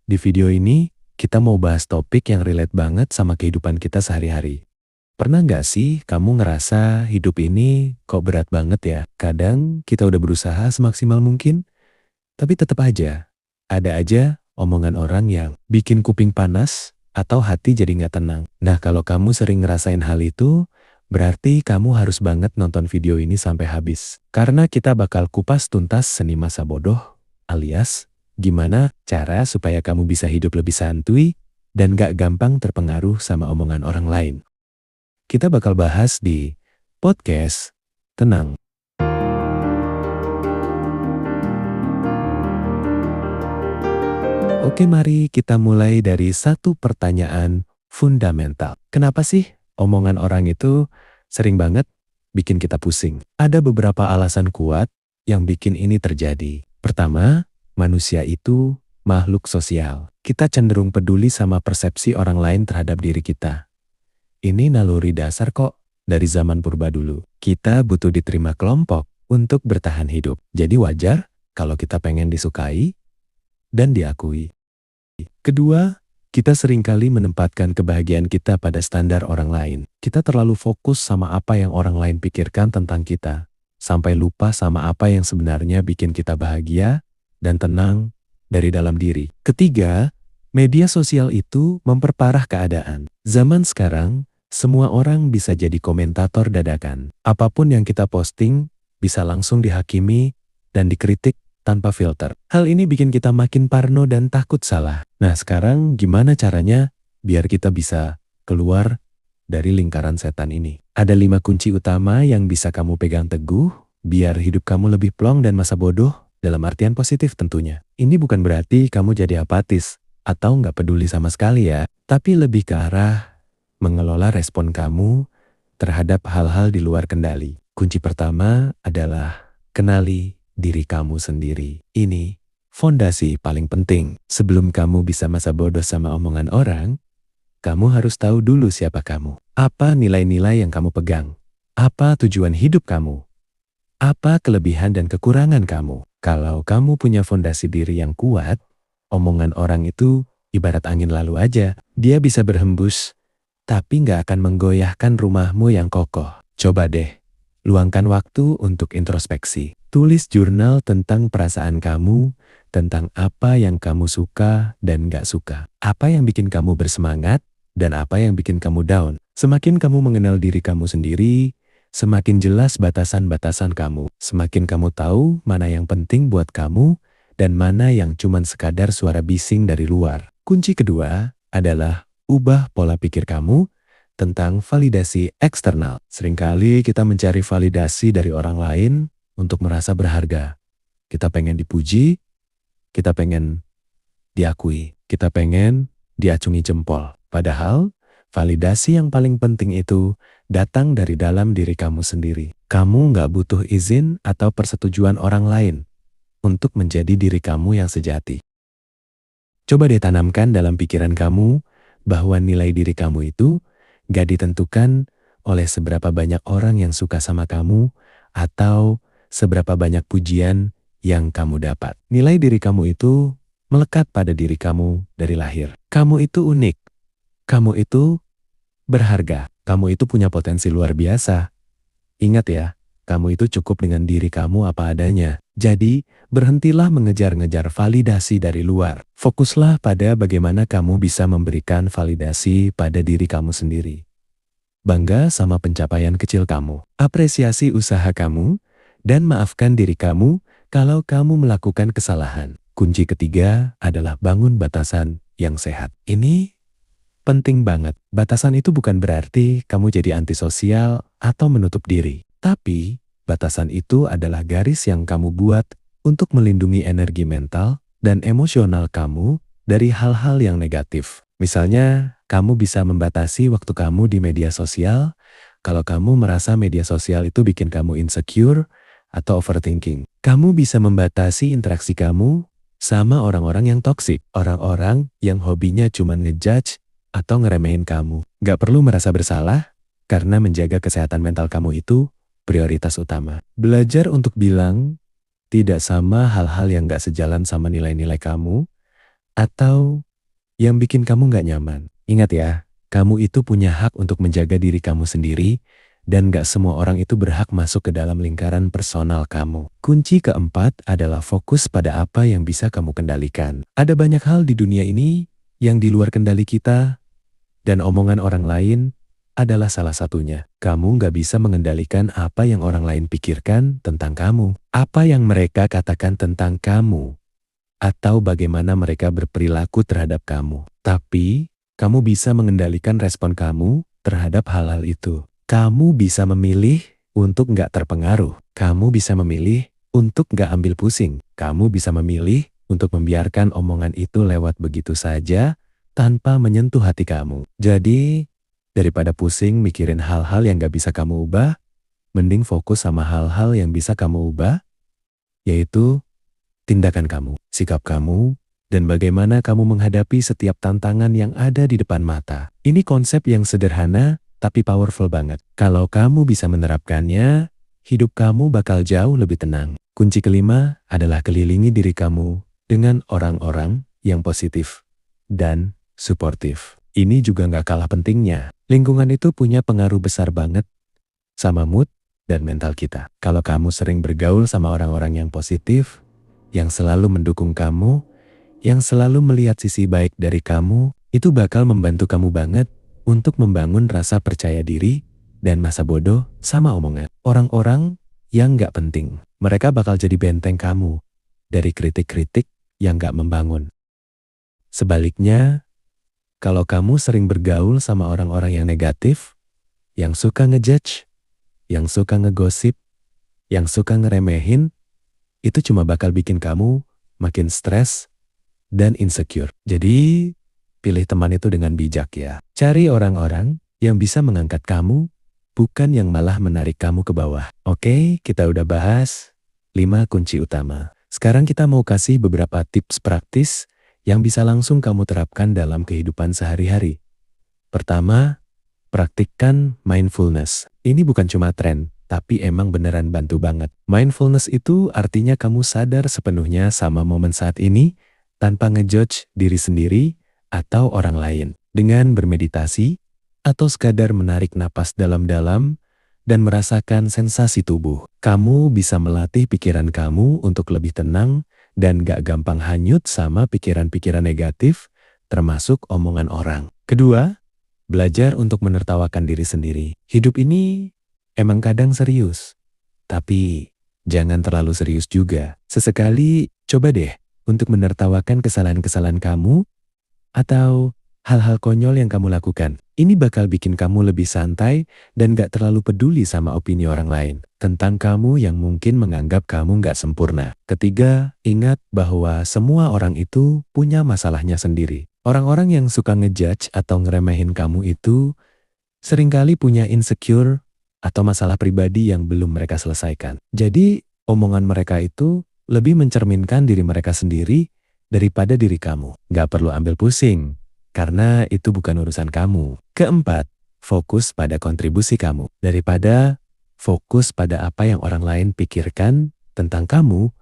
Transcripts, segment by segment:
Di video ini, kita mau bahas topik yang relate banget sama kehidupan kita sehari-hari. Pernah nggak sih kamu ngerasa hidup ini kok berat banget ya? Kadang kita udah berusaha semaksimal mungkin, tapi tetap ada aja omongan orang yang bikin kuping panas atau hati jadi nggak tenang. Nah, kalau kamu sering ngerasain hal itu, berarti kamu harus banget nonton video ini sampai habis. Karena kita bakal kupas tuntas seni masa bodoh, alias gimana cara supaya kamu bisa hidup lebih santuy dan gak gampang terpengaruh sama omongan orang lain. Kita bakal bahas di podcast Tenang. Oke, mari kita mulai dari satu pertanyaan fundamental. Kenapa sih omongan orang itu sering banget bikin kita pusing? Ada beberapa alasan kuat yang bikin ini terjadi. Pertama, manusia itu makhluk sosial. Kita cenderung peduli sama persepsi orang lain terhadap diri kita. Ini naluri dasar kok dari zaman purba dulu. Kita butuh diterima kelompok untuk bertahan hidup. Jadi wajar kalau kita pengen disukai dan diakui. Kedua, kita seringkali menempatkan kebahagiaan kita pada standar orang lain. Kita terlalu fokus sama apa yang orang lain pikirkan tentang kita, sampai lupa sama apa yang sebenarnya bikin kita bahagia dan tenang dari dalam diri. Ketiga, media sosial itu memperparah keadaan. Zaman sekarang, semua orang bisa jadi komentator dadakan. Apapun yang kita posting bisa langsung dihakimi dan dikritik tanpa filter. Hal ini bikin kita makin parno dan takut salah. Nah, sekarang gimana caranya biar kita bisa keluar dari lingkaran setan ini? Ada 5 kunci utama yang bisa kamu pegang teguh biar hidup kamu lebih plong dan masa bodoh dalam artian positif tentunya. Ini bukan berarti kamu jadi apatis atau nggak peduli sama sekali ya, tapi lebih ke arah mengelola respon kamu terhadap hal-hal di luar kendali. Kunci pertama adalah kenali diri kamu sendiri. Ini fondasi paling penting. Sebelum kamu bisa masa bodoh sama omongan orang, kamu harus tahu dulu siapa kamu. Apa nilai-nilai yang kamu pegang? Apa tujuan hidup kamu? Apa kelebihan dan kekurangan kamu? Kalau kamu punya fondasi diri yang kuat, omongan orang itu ibarat angin lalu aja. Dia bisa berhembus, tapi nggak akan menggoyahkan rumahmu yang kokoh. Coba deh, luangkan waktu untuk introspeksi. Tulis jurnal tentang perasaan kamu, tentang apa yang kamu suka dan nggak suka. Apa yang bikin kamu bersemangat dan apa yang bikin kamu down. Semakin kamu mengenal diri kamu sendiri, semakin jelas batasan-batasan kamu. Semakin kamu tahu mana yang penting buat kamu dan mana yang cuman sekadar suara bising dari luar. Kunci kedua adalah ubah pola pikir kamu tentang validasi eksternal. Seringkali kita mencari validasi dari orang lain untuk merasa berharga. Kita pengen dipuji, kita pengen diakui, kita pengen diacungi jempol. Padahal validasi yang paling penting itu datang dari dalam diri kamu sendiri. Kamu nggak butuh izin atau persetujuan orang lain untuk menjadi diri kamu yang sejati. Coba deh tanamkan dalam pikiran kamu bahwa nilai diri kamu itu gak ditentukan oleh seberapa banyak orang yang suka sama kamu atau seberapa banyak pujian yang kamu dapat. Nilai diri kamu itu melekat pada diri kamu dari lahir. Kamu itu unik. Kamu itu berharga. Kamu itu punya potensi luar biasa. Ingat ya, kamu itu cukup dengan diri kamu apa adanya. Jadi, berhentilah mengejar-ngejar validasi dari luar. Fokuslah pada bagaimana kamu bisa memberikan validasi pada diri kamu sendiri. Bangga sama pencapaian kecil kamu. Apresiasi usaha kamu dan maafkan diri kamu kalau kamu melakukan kesalahan. Kunci ketiga adalah bangun batasan yang sehat. Ini penting banget. Batasan itu bukan berarti kamu jadi antisosial atau menutup diri. Tapi, batasan itu adalah garis yang kamu buat untuk melindungi energi mental dan emosional kamu dari hal-hal yang negatif. Misalnya, kamu bisa membatasi waktu kamu di media sosial kalau kamu merasa media sosial itu bikin kamu insecure atau overthinking. Kamu bisa membatasi interaksi kamu sama orang-orang yang toksik, orang-orang yang hobinya cuma ngejudge atau ngeremehin kamu. Gak perlu merasa bersalah karena menjaga kesehatan mental kamu itu prioritas utama. Belajar untuk bilang tidak sama hal-hal yang gak sejalan sama nilai-nilai kamu atau yang bikin kamu nggak nyaman. Ingat ya, kamu itu punya hak untuk menjaga diri kamu sendiri, dan nggak semua orang itu berhak masuk ke dalam lingkaran personal kamu. Kunci keempat adalah fokus pada apa yang bisa kamu kendalikan. Ada banyak hal di dunia ini yang di luar kendali kita, dan omongan orang lain adalah salah satunya. Kamu nggak bisa mengendalikan apa yang orang lain pikirkan tentang kamu, apa yang mereka katakan tentang kamu, atau bagaimana mereka berperilaku terhadap kamu. Tapi, kamu bisa mengendalikan respon kamu terhadap hal-hal itu. Kamu bisa memilih untuk nggak terpengaruh. Kamu bisa memilih untuk nggak ambil pusing. Kamu bisa memilih untuk membiarkan omongan itu lewat begitu saja tanpa menyentuh hati kamu. Jadi, daripada pusing mikirin hal-hal yang nggak bisa kamu ubah, mending fokus sama hal-hal yang bisa kamu ubah, yaitu tindakan kamu, sikap kamu, dan bagaimana kamu menghadapi setiap tantangan yang ada di depan mata. Ini konsep yang sederhana, tapi powerful banget. Kalau kamu bisa menerapkannya, hidup kamu bakal jauh lebih tenang. Kunci kelima adalah kelilingi diri kamu dengan orang-orang yang positif dan suportif. Ini juga nggak kalah pentingnya. Lingkungan itu punya pengaruh besar banget sama mood dan mental kita. Kalau kamu sering bergaul sama orang-orang yang positif, yang selalu mendukung kamu, yang selalu melihat sisi baik dari kamu, itu bakal membantu kamu banget untuk membangun rasa percaya diri dan masa bodoh sama omongan. Orang-orang yang gak penting, mereka bakal jadi benteng kamu dari kritik-kritik yang gak membangun. Sebaliknya, kalau kamu sering bergaul sama orang-orang yang negatif, yang suka ngejudge, yang suka ngegosip, yang suka ngeremehin, itu cuma bakal bikin kamu makin stres dan insecure. Jadi, pilih teman itu dengan bijak ya. Cari orang-orang yang bisa mengangkat kamu, bukan yang malah menarik kamu ke bawah. Oke, kita udah bahas 5 kunci utama. Sekarang kita mau kasih beberapa tips praktis yang bisa langsung kamu terapkan dalam kehidupan sehari-hari. Pertama, praktikkan mindfulness. Ini bukan cuma tren, tapi emang beneran bantu banget. Mindfulness itu artinya kamu sadar sepenuhnya sama momen saat ini tanpa ngejudge diri sendiri atau orang lain. Dengan bermeditasi atau sekadar menarik napas dalam-dalam dan merasakan sensasi tubuh, kamu bisa melatih pikiran kamu untuk lebih tenang dan gak gampang hanyut sama pikiran-pikiran negatif, termasuk omongan orang. Kedua, belajar untuk menertawakan diri sendiri. Hidup ini emang kadang serius, tapi jangan terlalu serius juga. Sesekali coba deh untuk menertawakan kesalahan-kesalahan kamu atau hal-hal konyol yang kamu lakukan. Ini bakal bikin kamu lebih santai dan gak terlalu peduli sama opini orang lain tentang kamu yang mungkin menganggap kamu gak sempurna. Ketiga, ingat bahwa semua orang itu punya masalahnya sendiri. Orang-orang yang suka ngejudge atau ngeremehin kamu itu seringkali punya insecure atau masalah pribadi yang belum mereka selesaikan. Jadi, omongan mereka itu lebih mencerminkan diri mereka sendiri daripada diri kamu. Gak perlu ambil pusing, karena itu bukan urusan kamu. Keempat, fokus pada kontribusi kamu. Daripada fokus pada apa yang orang lain pikirkan tentang kamu,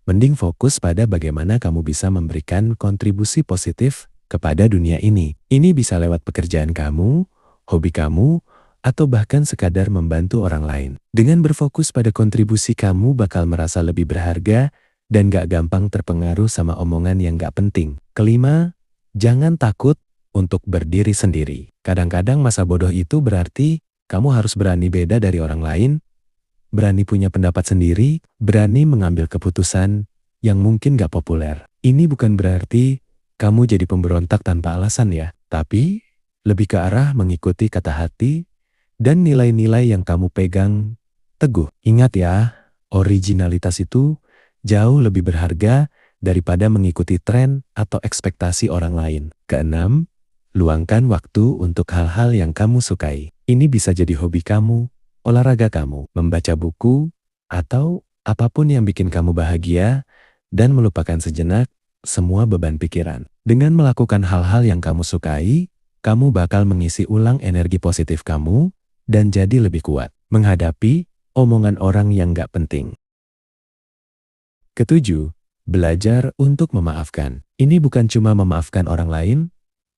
mending fokus pada bagaimana kamu bisa memberikan kontribusi positif kepada dunia ini. Ini bisa lewat pekerjaan kamu, hobi kamu, atau bahkan sekadar membantu orang lain. Dengan berfokus pada kontribusi, kamu bakal merasa lebih berharga dan gak gampang terpengaruh sama omongan yang gak penting. Kelima, jangan takut untuk berdiri sendiri. Kadang-kadang masa bodoh itu berarti kamu harus berani beda dari orang lain, berani punya pendapat sendiri, berani mengambil keputusan yang mungkin gak populer. Ini bukan berarti kamu jadi pemberontak tanpa alasan ya, tapi lebih ke arah mengikuti kata hati dan nilai-nilai yang kamu pegang teguh. Ingat ya, originalitas itu jauh lebih berharga daripada mengikuti tren atau ekspektasi orang lain. Keenam, luangkan waktu untuk hal-hal yang kamu sukai. Ini bisa jadi hobi kamu, olahraga kamu, membaca buku, atau apapun yang bikin kamu bahagia dan melupakan sejenak semua beban pikiran. Dengan melakukan hal-hal yang kamu sukai, kamu bakal mengisi ulang energi positif kamu dan jadi lebih kuat menghadapi omongan orang yang gak penting. Ketujuh, Belajar untuk memaafkan. Ini bukan cuma memaafkan orang lain,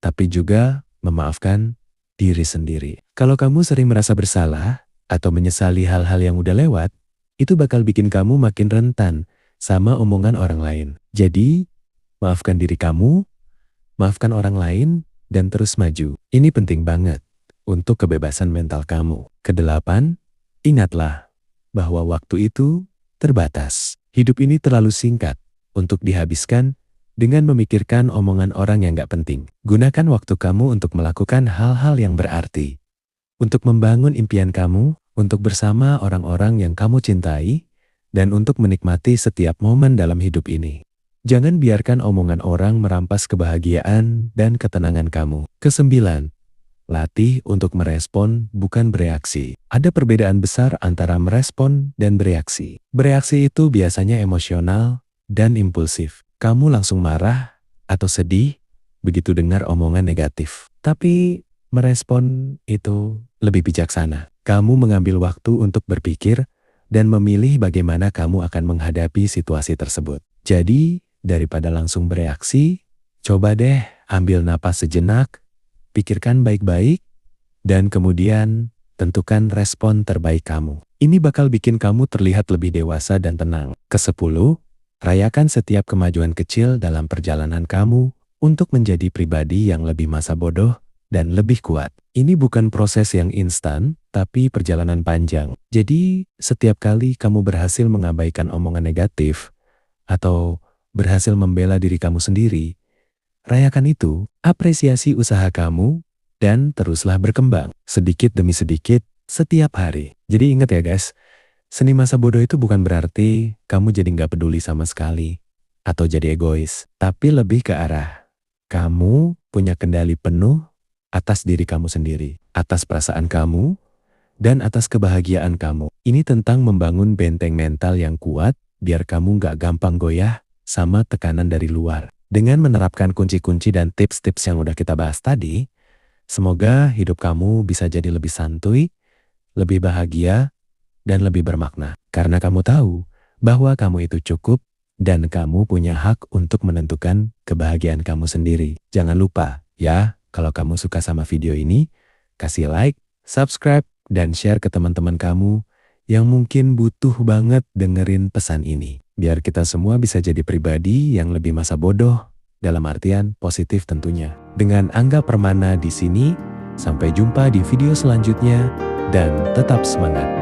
tapi juga memaafkan diri sendiri. Kalau kamu sering merasa bersalah atau menyesali hal-hal yang udah lewat, itu bakal bikin kamu makin rentan sama omongan orang lain. Jadi, maafkan diri kamu, maafkan orang lain, dan terus maju. Ini penting banget untuk kebebasan mental kamu. Kedelapan, ingatlah bahwa waktu itu terbatas. Hidup ini terlalu singkat untuk dihabiskan dengan memikirkan omongan orang yang gak penting. Gunakan waktu kamu untuk melakukan hal-hal yang berarti. Untuk membangun impian kamu, untuk bersama orang-orang yang kamu cintai, dan untuk menikmati setiap momen dalam hidup ini. Jangan biarkan omongan orang merampas kebahagiaan dan ketenangan kamu. Kesembilan, latih untuk merespon, bukan bereaksi. Ada perbedaan besar antara merespon dan bereaksi. Bereaksi itu biasanya emosional dan impulsif. Kamu langsung marah atau sedih begitu dengar omongan negatif. Tapi merespon itu lebih bijaksana. Kamu mengambil waktu untuk berpikir dan memilih bagaimana kamu akan menghadapi situasi tersebut. Jadi, daripada langsung bereaksi, coba deh ambil napas sejenak, pikirkan baik-baik, dan kemudian tentukan respon terbaik kamu. Ini bakal bikin kamu terlihat lebih dewasa dan tenang. Kesepuluh, rayakan setiap kemajuan kecil dalam perjalanan kamu untuk menjadi pribadi yang lebih masa bodoh dan lebih kuat. Ini bukan proses yang instan, tapi perjalanan panjang. Jadi, setiap kali kamu berhasil mengabaikan omongan negatif atau berhasil membela diri kamu sendiri, rayakan itu, apresiasi usaha kamu, dan teruslah berkembang sedikit demi sedikit setiap hari. Jadi ingat ya guys, seni masa bodoh itu bukan berarti kamu jadi nggak peduli sama sekali atau jadi egois, tapi lebih ke arah kamu punya kendali penuh atas diri kamu sendiri, atas perasaan kamu, dan atas kebahagiaan kamu. Ini tentang membangun benteng mental yang kuat biar kamu nggak gampang goyah sama tekanan dari luar. Dengan menerapkan kunci-kunci dan tips-tips yang udah kita bahas tadi, semoga hidup kamu bisa jadi lebih santuy, lebih bahagia, dan lebih bermakna. Karena kamu tahu bahwa kamu itu cukup dan kamu punya hak untuk menentukan kebahagiaan kamu sendiri. Jangan lupa ya, kalau kamu suka sama video ini, kasih like, subscribe, dan share ke teman-teman kamu yang mungkin butuh banget dengerin pesan ini. Biar kita semua bisa jadi pribadi yang lebih masa bodoh, dalam artian positif tentunya. Dengan Angga Permana di sini, sampai jumpa di video selanjutnya, dan tetap semangat.